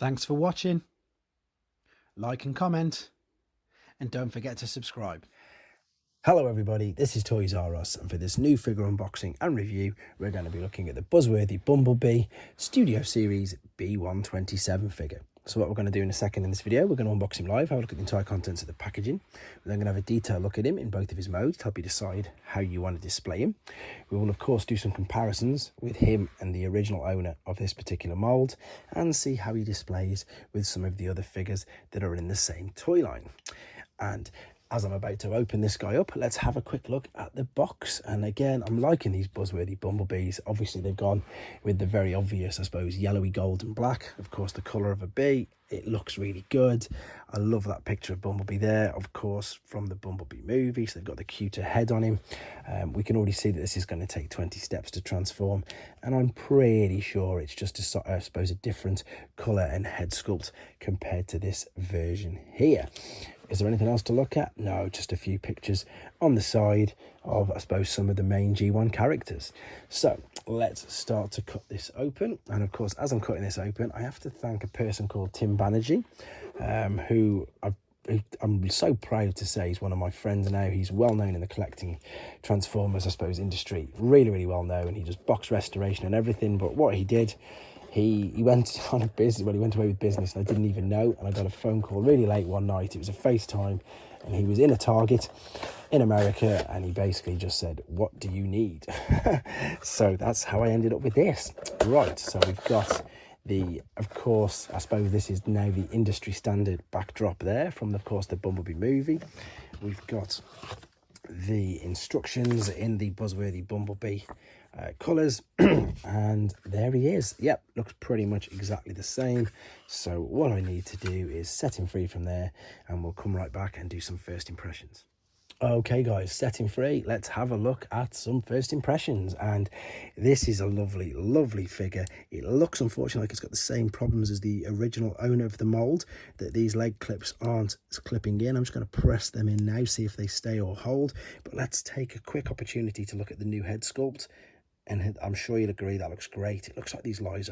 Thanks for watching. Like and comment, and don't forget to subscribe. Hello everybody, this is Toys R Us, and for this new figure unboxing and review we're going to be looking at the Buzzwirthy Bumblebee Studio Series B127 figure. So what we're going to do in a second in this video, we're going to unbox him live, have a look at the entire contents of the packaging. We're then going to have a detailed look at him in both of his modes to help you decide how you want to display him. We will of course do some comparisons with him and the original owner of this particular mould and see how he displays with some of the other figures that are in the same toy line. And as I'm about to open this guy up, let's have a quick look at the box. And again, I'm liking these Buzzworthy Bumblebees. Obviously, they've gone with the very obvious, I suppose, yellowy gold and black. Of course, the colour of a bee. It looks really good. I love that picture of Bumblebee there, of course, from the Bumblebee movie. So they've got the cuter head on him. We can already see that this is going to take 20 steps to transform. And I'm pretty sure it's just, I suppose, a different colour and head sculpt compared to this version here. Is there anything else to look at? No, just a few pictures on the side of, I suppose, some of the main G1 characters. So let's start to cut this open. And of course, as I'm cutting this open, I have to thank a person called Tim Banerjee, who I'm so proud to say is one of my friends now. He's well known in the collecting Transformers, I suppose, industry. Really, really well known. He does box restoration and everything. But what he did, he went on a business, well, he went away with business and I didn't even know. And I got a phone call really late one night. It was a FaceTime and he was in a Target in America and he basically just said, "What do you need?" So that's how I ended up with this. Right, so we've got the, of course, I suppose this is now the industry standard backdrop there from, of course, the Bumblebee movie. We've got the instructions in the Buzzworthy Bumblebee colours, and there he is. Yep, looks pretty much exactly the same. So what I need to do is set him free from there and we'll come right back and do some first impressions. Okay guys, set him free. Let's have a look at some first impressions. And this is a lovely, lovely figure. It looks, unfortunately, like it's got the same problems as the original owner of the mould, that these leg clips aren't clipping in. I'm just going to press them in now, see if they stay or hold. But let's take a quick opportunity to look at the new head sculpt. And I'm sure you'll agree that looks great. It looks like these eyes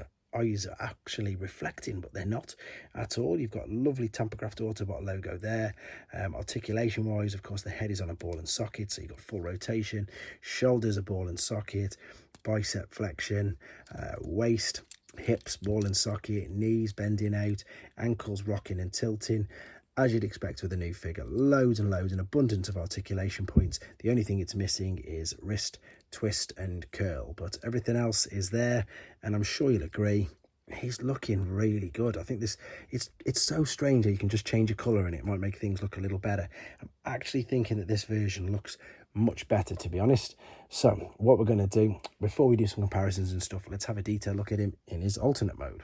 are actually reflecting, but they're not at all. You've got lovely Tampercraft Autobot logo there. Articulation wise, of course, the head is on a ball and socket, so you've got full rotation. Shoulders a ball and socket, bicep flexion, waist, hips ball and socket, knees bending out, ankles rocking and tilting. As you'd expect with a new figure, loads and loads, an abundance of articulation points. The only thing it's missing is wrist twist and curl, but everything else is there, and I'm sure you'll agree he's looking really good. I think this, it's so strange that you can just change a color and it might make things look a little better. I'm actually thinking that this version looks much better, to be honest. So what we're going to do before we do some comparisons and stuff, let's have a detailed look at him in his alternate mode.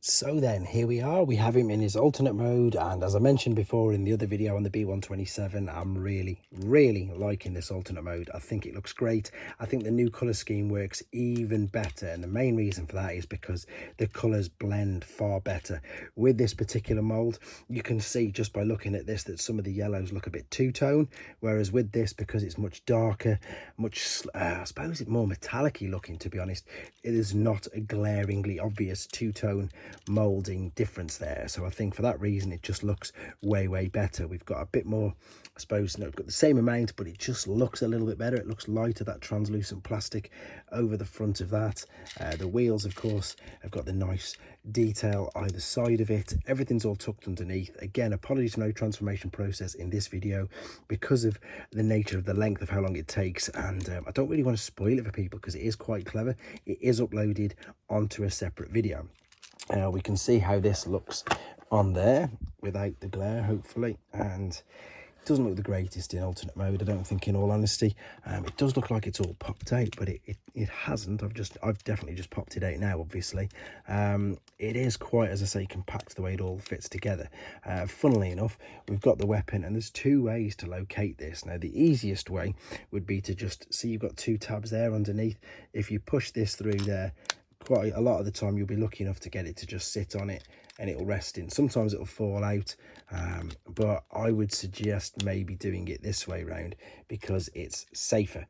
So then, here we are. We have him in his alternate mode, and as I mentioned before in the other video on the B127, I'm really, really liking this alternate mode. I think it looks great. I think the new colour scheme works even better, and the main reason for that is because the colours blend far better. With this particular mould, you can see just by looking at this that some of the yellows look a bit two-tone, whereas with this, because it's much darker, much, I suppose it's more metallic-y looking, to be honest, it is not a glaringly obvious two-tone molding difference there. So I think for that reason it just looks way better. We've got a bit more, I suppose, no, we've got the same amount, but it just looks a little bit better. It looks lighter, that translucent plastic over the front of that. The wheels, of course, have got the nice detail either side of it. Everything's all tucked underneath. Again, apologies for no transformation process in this video because of the nature of the length of how long it takes, and I don't really want to spoil it for people because it is quite clever. It is uploaded onto a separate video. We can see how this looks on there without the glare, hopefully, and it doesn't look the greatest in alternate mode, I don't think, in all honesty. It does look like it's all popped out, but it hasn't. I've definitely just popped it out now, obviously. It is quite, as I say, compact the way it all fits together. Funnily enough, we've got the weapon, and there's two ways to locate this. Now, the easiest way would be to just see you've got two tabs there underneath. If you push this through there, quite a lot of the time you'll be lucky enough to get it to just sit on it and it'll rest in. Sometimes it'll fall out, but I would suggest maybe doing it this way round because it's safer.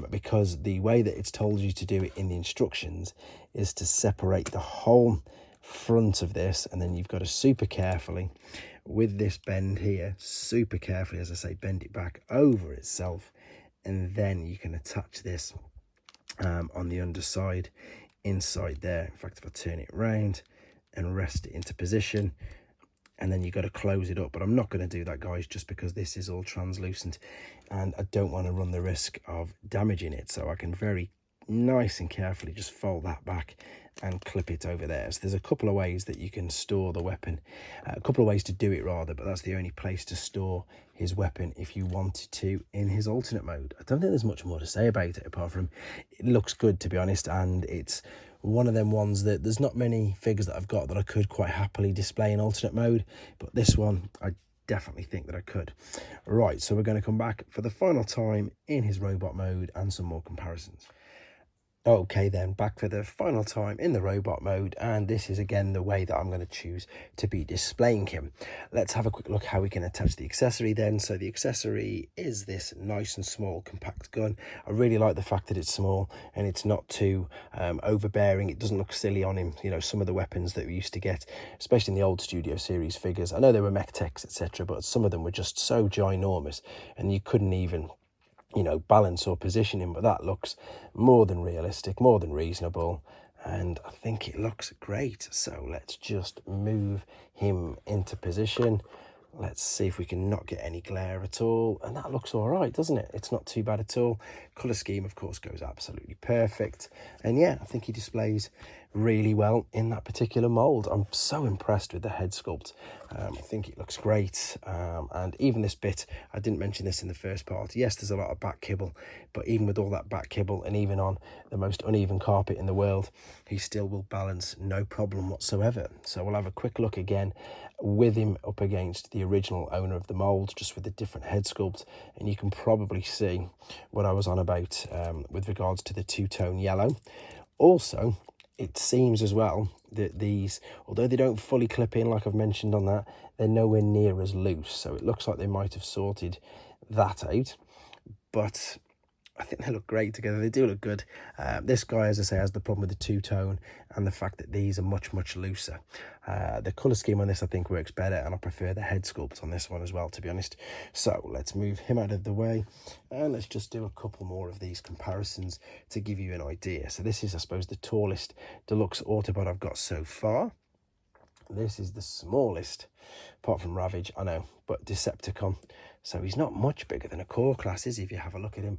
Because the way that it's told you to do it in the instructions is to separate the whole front of this, and then you've got to super carefully, with this bend here, super carefully, as I say, bend it back over itself, and then you can attach this on the underside inside there. In fact, if I turn it around and rest it into position, and then you've got to close it up. But I'm not going to do that, guys, just because this is all translucent and I don't want to run the risk of damaging it. So I can very nice and carefully just fold that back and clip it over there. So there's a couple of ways that you can store the weapon, a couple of ways to do it rather, but that's the only place to store his weapon if you wanted to in his alternate mode. I don't think there's much more to say about it apart from it looks good, to be honest, and it's one of them ones that there's not many figures that I've got that I could quite happily display in alternate mode, but this one I definitely think that I could. Right, so we're going to come back for the final time in his robot mode and some more comparisons. Okay then, back for the final time in the robot mode, and this is again the way that I'm going to choose to be displaying him. Let's have a quick look how we can attach the accessory then. So the accessory is this nice and small compact gun. I really like the fact that it's small and it's not too overbearing. It doesn't look silly on him. You know, some of the weapons that we used to get, especially in the old Studio Series figures, I know they were mech techs, etc., but some of them were just so ginormous and you couldn't even, you know, balance or position him. But that looks more than realistic, more than reasonable, and I think it looks great. So let's just move him into position. Let's see if we can not get any glare at all, and that looks all right, doesn't it? It's not too bad at all. Color scheme, of course, goes absolutely perfect, and yeah, I think he displays really well in that particular mold. I'm so impressed with the head sculpt. I think it looks great, and even this bit, I didn't mention this in the first part, yes, there's a lot of back kibble, but even with all that back kibble and even on the most uneven carpet in the world, he still will balance no problem whatsoever. So we'll have a quick look again with him up against the original owner of the mold, just with a different head sculpt, and you can probably see what I was on about with regards to the two-tone yellow. Also, it seems as well that these, although they don't fully clip in like I've mentioned on that, they're nowhere near as loose, so it looks like they might have sorted that out, but I think they look great together. They do look good. This guy, as I say, has the problem with the two-tone and the fact that these are much, much looser. The colour scheme on this, I think, works better, and I prefer the head sculpt on this one as well, to be honest. So let's move him out of the way, and let's just do a couple more of these comparisons to give you an idea. So this is, I suppose, the tallest deluxe Autobot I've got so far. This is the smallest, apart from Ravage, I know, but Decepticon. So he's not much bigger than a core class, is he, if you have a look at him.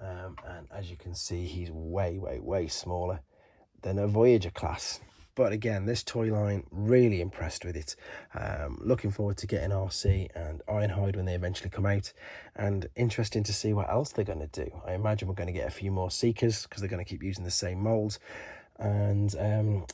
And as you can see, he's way smaller than a Voyager class. But again, this toy line, really impressed with it. Looking forward to getting RC and Ironhide when they eventually come out, and interesting to see what else they're going to do. I imagine we're going to get a few more Seekers because they're going to keep using the same molds, and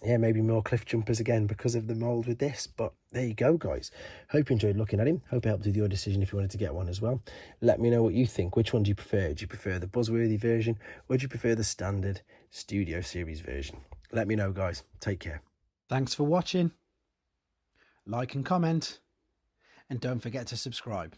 yeah, maybe more Cliff Jumpers again because of the mold with this. But there you go, guys. Hope you enjoyed looking at him. Hope it helped with your decision if you wanted to get one as well. Let me know what you think. Which one do you prefer? Do you prefer the Buzzworthy version, or do you prefer the standard Studio Series version? Let me know, guys. Take care. Thanks for watching. Like and comment, and don't forget to subscribe.